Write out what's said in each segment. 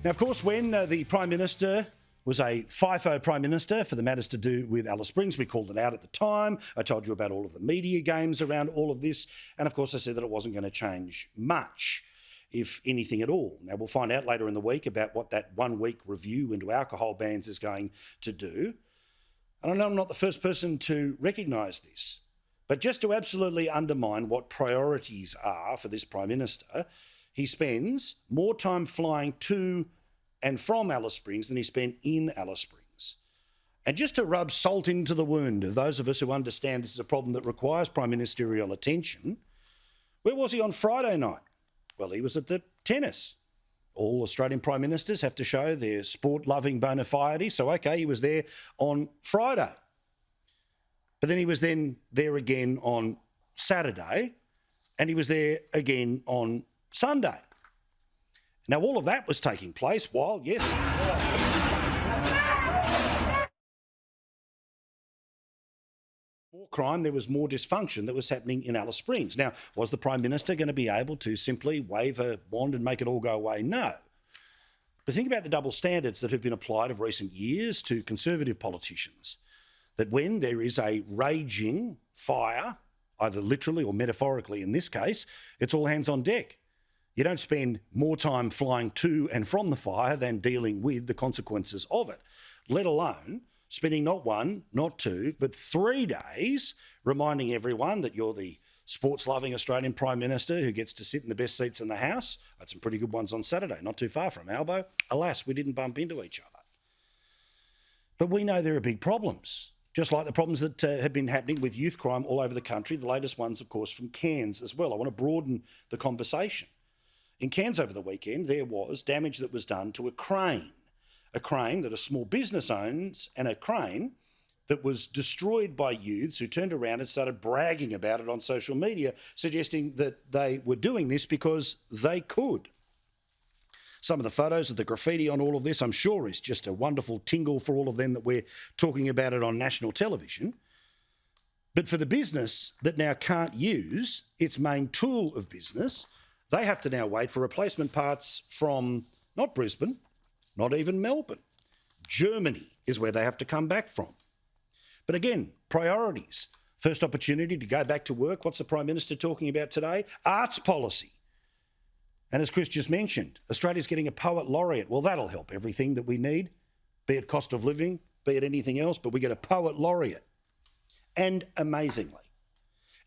Now, of course, when the Prime Minister was a FIFO Prime Minister for the matters to do with Alice Springs, we called it out at the time. I told you about all of the media games around all of this. And, of course, I said that it wasn't going to change much, if anything at all. Now, we'll find out later in the week about what that 1 week review into alcohol bans is going to do. And I know I'm not the first person to recognise this, but just to absolutely undermine what priorities are for this Prime Minister, he spends more time flying to and from Alice Springs than he spent in Alice Springs. And just to rub salt into the wound of those of us who understand this is a problem that requires prime ministerial attention, where was he on Friday night? Well, he was at the tennis. All Australian Prime Ministers have to show their sport-loving bona fides, so okay, he was there on Friday. But then he was then there again on Saturday, and he was there again on Sunday. Now, all of that was taking place while, yes, more crime, there was more dysfunction that was happening in Alice Springs. Now, was the Prime Minister going to be able to simply wave a wand and make it all go away? No. But think about the double standards that have been applied of recent years to Conservative politicians, that when there is a raging fire, either literally or metaphorically in this case, it's all hands on deck. You don't spend more time flying to and from the fire than dealing with the consequences of it, let alone spending not 1, not 2, but 3 days reminding everyone that you're the sports-loving Australian Prime Minister who gets to sit in the best seats in the House. I had some pretty good ones on Saturday, not too far from Albo. Alas, we didn't bump into each other. But we know there are big problems, just like the problems that have been happening with youth crime all over the country, the latest ones, of course, from Cairns as well. I want to broaden the conversation. In Cairns over the weekend, there was damage that was done to a crane that a small business owns, and a crane that was destroyed by youths who turned around and started bragging about it on social media, suggesting that they were doing this because they could. Some of the photos of the graffiti on all of this, I'm sure, is just a wonderful tingle for all of them that we're talking about it on national television. But for the business that now can't use its main tool of business, they have to now wait for replacement parts from not Brisbane, not even Melbourne. Germany is where they have to come back from. But again, priorities. First opportunity to go back to work. What's the Prime Minister talking about today? Arts policy. And as Chris just mentioned, Australia's getting a poet laureate. Well, that'll help everything that we need, be it cost of living, be it anything else, but we get a poet laureate. And amazingly,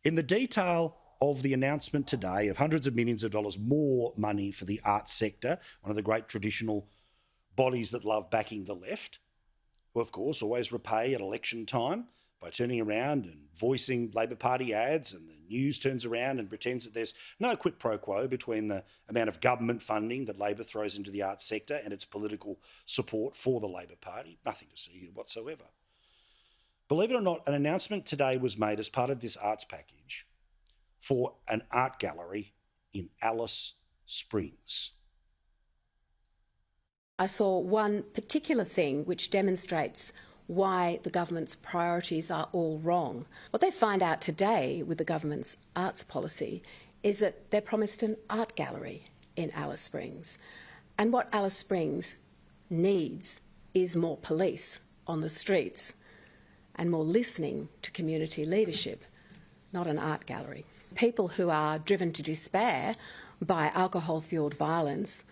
in the detail of the announcement today of hundreds of millions of dollars more money for the arts sector, one of the great traditional bodies that love backing the left, who of course always repay at election time by turning around and voicing Labor Party ads, and the news turns around and pretends that there's no quid pro quo between the amount of government funding that Labor throws into the arts sector and its political support for the Labor Party. Nothing to see here whatsoever. Believe it or not, an announcement today was made as part of this arts package for an art gallery in Alice Springs. I saw one particular thing which demonstrates why the government's priorities are all wrong. What they find out today with the government's arts policy is that they're promised an art gallery in Alice Springs. And what Alice Springs needs is more police on the streets and more listening to community leadership, not an art gallery. People who are driven to despair by alcohol-fuelled violence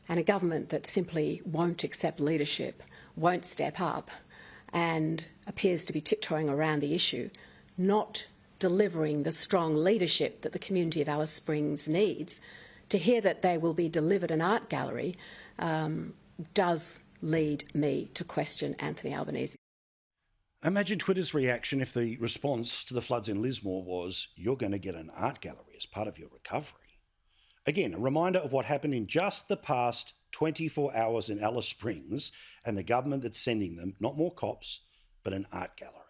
and a government that simply won't accept leadership, won't step up, and appears to be tiptoeing around the issue, not delivering the strong leadership that the community of Alice Springs needs, to hear that they will be delivered an art gallery does lead me to question Anthony Albanese. Imagine Twitter's reaction if the response to the floods in Lismore was, "You're going to get an art gallery as part of your recovery." Again, a reminder of what happened in just the past 24 hours in Alice Springs, and the government that's sending them not more cops, but an art gallery.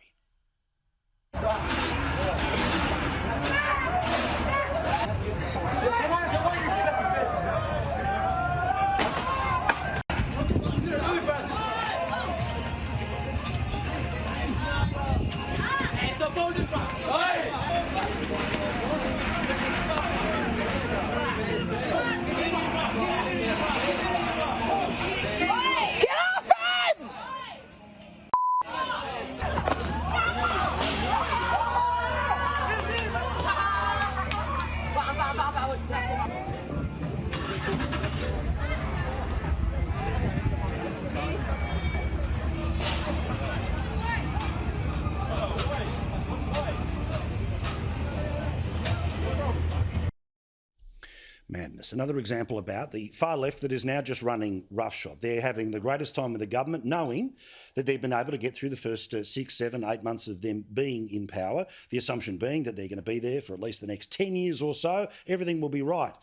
cannabis, another example about the far left that is now just running roughshod. They're having the greatest time with the government, knowing that they've been able to get through the first 6, 7, 8 months of them being in power, the assumption being that they're going to be there for at least the next 10 years or so. Everything will be right.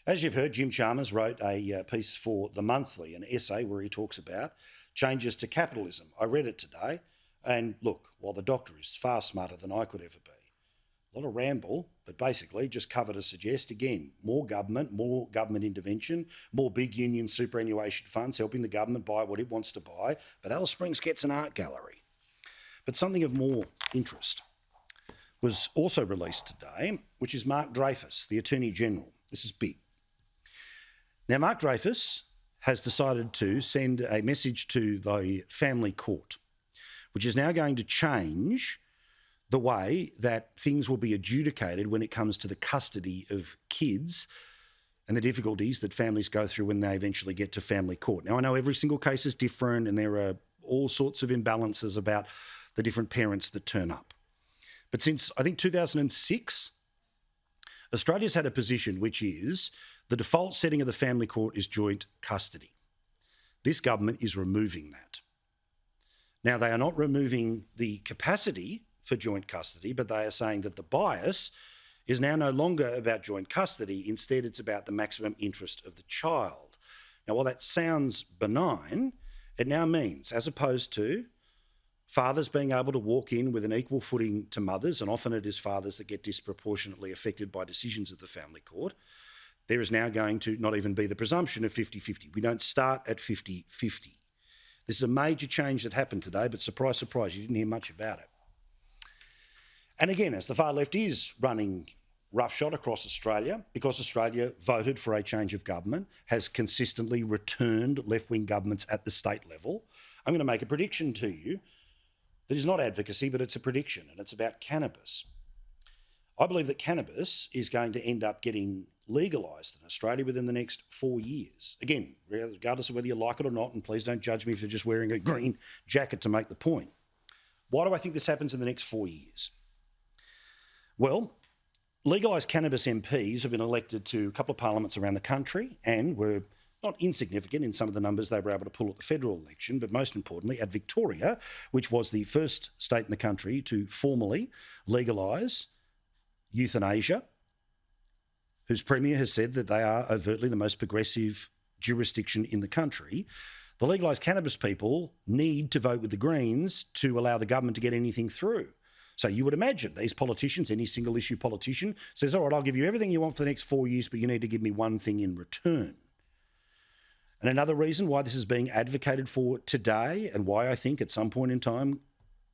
As you've heard, Jim Chalmers wrote a piece for The Monthly, an essay where he talks about changes to capitalism. I read it today, and look, while the doctor is far smarter than I could ever be, a lot of ramble, but basically just cover to suggest, again, more government intervention, more big union superannuation funds helping the government buy what it wants to buy. But Alice Springs gets an art gallery. But something of more interest was also released today, which is Mark Dreyfus, the Attorney General. This is big. Now, Mark Dreyfus has decided to send a message to the family court, which is now going to change the way that things will be adjudicated when it comes to the custody of kids and the difficulties that families go through when they eventually get to family court. Now, I know every single case is different and there are all sorts of imbalances about the different parents that turn up. But since, I think, 2006, Australia's had a position which is the default setting of the family court is joint custody. This government is removing that. Now, they are not removing the capacity for joint custody, but they are saying that the bias is now no longer about joint custody. Instead, it's about the maximum interest of the child. Now, while that sounds benign, it now means, as opposed to fathers being able to walk in with an equal footing to mothers, and often it is fathers that get disproportionately affected by decisions of the family court, there is now going to not even be the presumption of 50-50. We don't start at 50-50. This is a major change that happened today, but surprise, surprise, you didn't hear much about it. And again, as the far left is running roughshod across Australia, because Australia voted for a change of government, has consistently returned left-wing governments at the state level, I'm going to make a prediction to you that is not advocacy, but it's a prediction, and it's about cannabis. I believe that cannabis is going to end up getting legalised in Australia within the next 4 years. Again, regardless of whether you like it or not, and please don't judge me for just wearing a green jacket to make the point. Why do I think this happens in the next 4 years? Well, legalised cannabis MPs have been elected to a couple of parliaments around the country and were not insignificant in some of the numbers they were able to pull at the federal election, but most importantly at Victoria, which was the first state in the country to formally legalise euthanasia, whose Premier has said that they are overtly the most progressive jurisdiction in the country. The legalised cannabis people need to vote with the Greens to allow the government to get anything through. So you would imagine these politicians, any single issue politician, says, all right, I'll give you everything you want for the next 4 years, but you need to give me one thing in return. And another reason why this is being advocated for today, and why I think at some point in time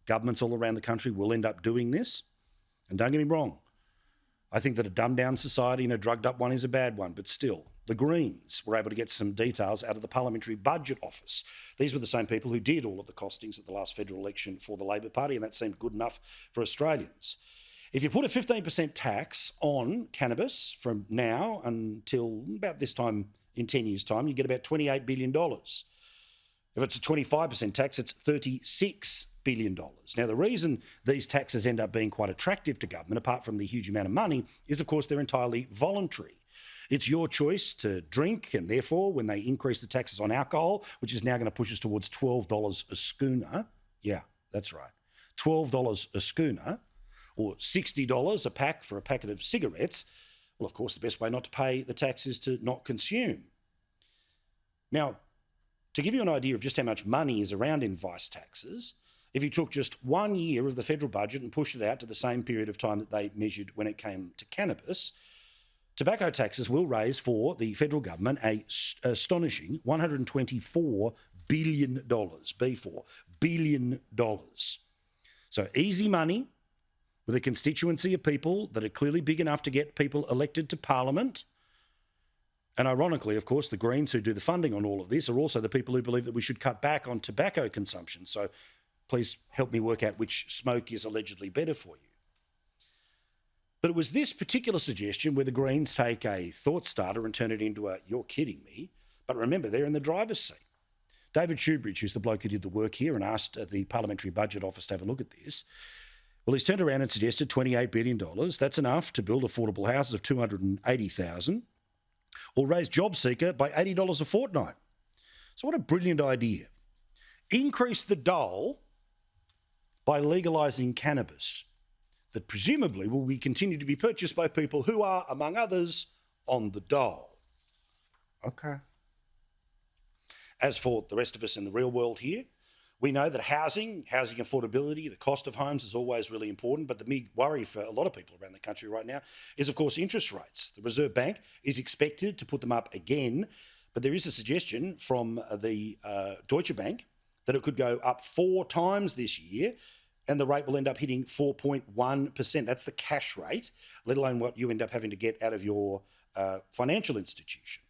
governments all around the country will end up doing this, and don't get me wrong, I think that a dumbed-down society and a drugged-up one is a bad one, but still, the Greens were able to get some details out of the Parliamentary Budget Office. These were the same people who did all of the costings at the last federal election for the Labor Party, and that seemed good enough for Australians. If you put a 15% tax on cannabis from now until about this time in 10 years' time, you get about $28 billion. If it's a 25% tax, it's $36 billion. Now, the reason these taxes end up being quite attractive to government, apart from the huge amount of money, is, of course, they're entirely voluntary. It's your choice to drink, and therefore, when they increase the taxes on alcohol, which is now going to push us towards $12 a schooner, yeah, that's right, $12 a schooner, or $60 a pack for a packet of cigarettes, well, of course, the best way not to pay the tax is to not consume. Now, to give you an idea of just how much money is around in vice taxes, if you took just 1 year of the federal budget and pushed it out to the same period of time that they measured when it came to cannabis, tobacco taxes will raise for the federal government a astonishing $124 billion, B4, billion dollars. So easy money with a constituency of people that are clearly big enough to get people elected to Parliament. And ironically, of course, the Greens who do the funding on all of this are also the people who believe that we should cut back on tobacco consumption. So please help me work out which smoke is allegedly better for you. But it was this particular suggestion where the Greens take a thought starter and turn it into a, you're kidding me. But remember, they're in the driver's seat. David Shoebridge, who's the bloke who did the work here and asked the Parliamentary Budget Office to have a look at this, well, he's turned around and suggested $28 billion. That's enough to build affordable houses of 280,000. or raise JobSeeker by $80 a fortnight. So what a brilliant idea. Increase the dole by legalising cannabis that presumably will continue to be purchased by people who are, among others, on the dole. Okay. As for the rest of us in the real world here, we know that housing affordability, the cost of homes is always really important, but the big worry for a lot of people around the country right now is, of course, interest rates. The Reserve Bank is expected to put them up again, but there is a suggestion from the Deutsche Bank that it could go up 4 times this year, and the rate will end up hitting 4.1%. That's the cash rate, let alone what you end up having to get out of your financial institution,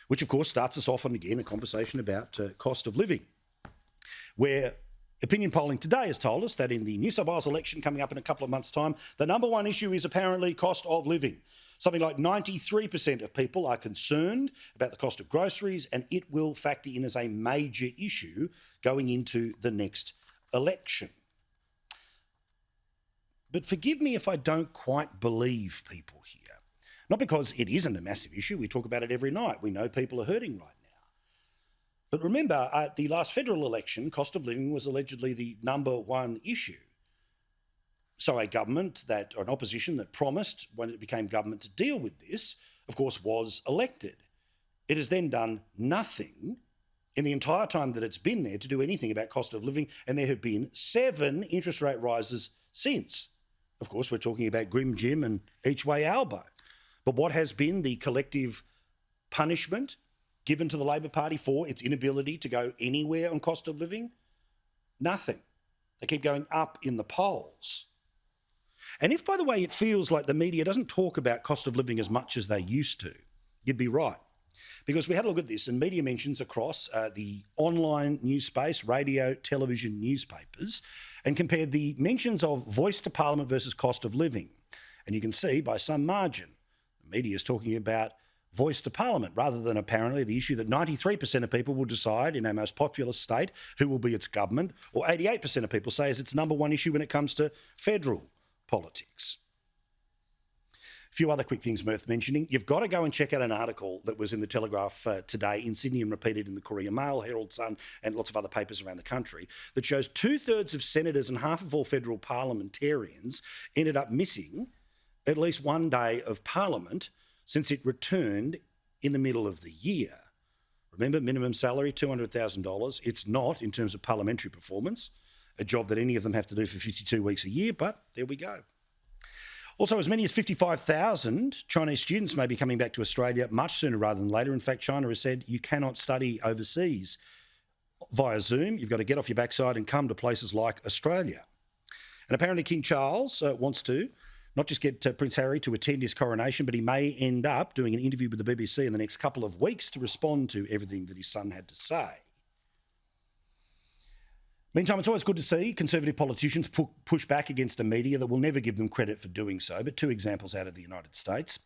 which, of course, starts us off on, again, a conversation about cost of living, where opinion polling today has told us that in the New South Wales election coming up in a couple of months' time, the number one issue is apparently cost of living. Something like 93% of people are concerned about the cost of groceries, and it will factor in as a major issue going into the next election. But forgive me if I don't quite believe people here. Not because it isn't a massive issue. We talk about it every night. We know people are hurting right now. But remember, at the last federal election, cost of living was allegedly the number one issue. So a government or an opposition that promised when it became government to deal with this, of course, was elected. It has then done nothing in the entire time that it's been there to do anything about cost of living, and there have been 7 interest rate rises since. Of course, we're talking about Grim Jim and Each Way Albo. But what has been the collective punishment given to the Labor Party for its inability to go anywhere on cost of living? Nothing. They keep going up in the polls. And if, by the way, it feels like the media doesn't talk about cost of living as much as they used to, you'd be right. Because we had a look at this, and media mentions across the online news space, radio, television, newspapers, and compared the mentions of voice to parliament versus cost of living. And you can see by some margin, the media is talking about voice to parliament rather than apparently the issue that 93% of people will decide in our most populous state who will be its government, or 88% of people say is its number one issue when it comes to federal politics. A few other quick things worth mentioning. You've got to go and check out an article that was in the Telegraph today in Sydney and repeated in the Courier Mail, Herald Sun, and lots of other papers around the country that shows 2/3 of senators and half of all federal parliamentarians ended up missing at least one day of parliament since it returned in the middle of the year. Remember, minimum salary, $200,000. It's not, in terms of parliamentary performance, a job that any of them have to do for 52 weeks a year, but there we go. Also, as many as 55,000 Chinese students may be coming back to Australia much sooner rather than later. In fact, China has said you cannot study overseas via Zoom. You've got to get off your backside and come to places like Australia. And apparently King Charles wants to not just get Prince Harry to attend his coronation, but he may end up doing an interview with the BBC in the next couple of weeks to respond to everything that his son had to say. Meantime, it's always good to see Conservative politicians push back against a media that will never give them credit for doing so, but 2 examples out of the United States.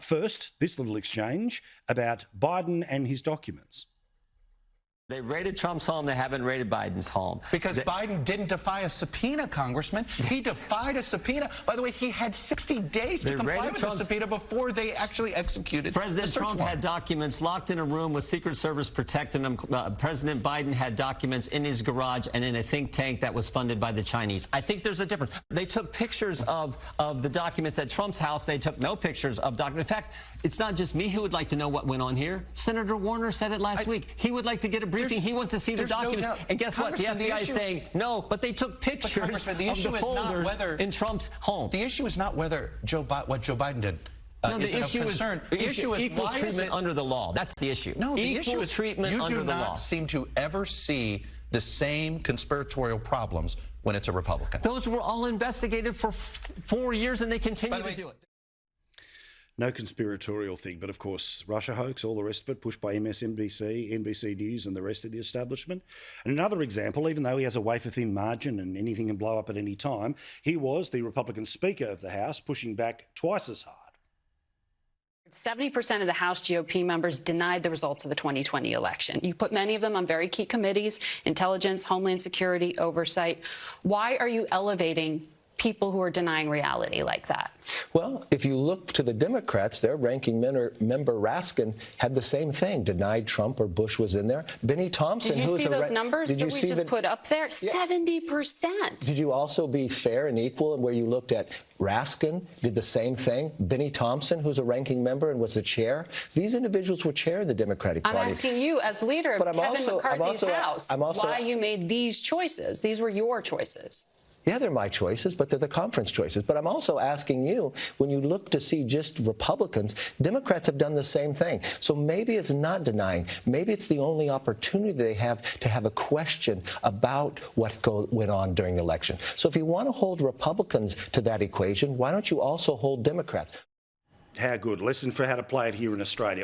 First, this little exchange about Biden and his documents. They raided Trump's home. They haven't raided Biden's home. Because Biden didn't defy a subpoena, Congressman. He defied a subpoena. By the way, he had 60 days to comply with the subpoena before they actually executed President the search Trump warrant. had documents locked in a room with Secret Service protecting him. President Biden had documents in his garage and in a think tank that was funded by the Chinese. I think there's a difference. They took pictures of the documents at Trump's house. They took no pictures of documents. In fact, it's not just me who would like to know what went on here. Senator Warner said it last week. He would like to get a briefing. He wants to see the documents. No, and guess what? The FBI is saying no, but they took pictures of the folders in Trump's home. The issue is not whether what Joe Biden did. No, the issue is equal treatment under the law. That's the issue. No, the equal issue is treatment under the law. You do not seem to ever see the same conspiratorial problems when it's a Republican. Those were all investigated for 4 years, and they continue to do it. No conspiratorial thing, but of course, Russia hoax, all the rest of it, pushed by MSNBC, NBC News, and the rest of the establishment. And another example, even though he has a wafer-thin margin and anything can blow up at any time, he was the Republican Speaker of the House, pushing back twice as hard. 70% of the House GOP members denied the results of the 2020 election. You put many of them on very key committees, intelligence, homeland security, oversight. Why are you elevating people who are denying reality like that? Well, if you look to the Democrats, their ranking member Raskin had the same thing, denied Trump or Bush was in there. Benny Thompson, did you see those numbers that we just put up there? Yeah. 70%. Did you also be fair and equal where you looked at Raskin did the same thing? Benny Thompson, who's a ranking member and was the chair. These individuals were chair of the Democratic Party. I'm asking you, as leader of Kevin McCarthy's House, why you made these choices. These were your choices. Yeah, they're my choices, but they're the conference choices. But I'm also asking you, when you look to see just Republicans, Democrats have done the same thing. So maybe it's not denying. Maybe it's the only opportunity they have to have a question about what went on during the election. So if you want to hold Republicans to that equation, why don't you also hold Democrats? How good. Lesson for how to play it here in Australia.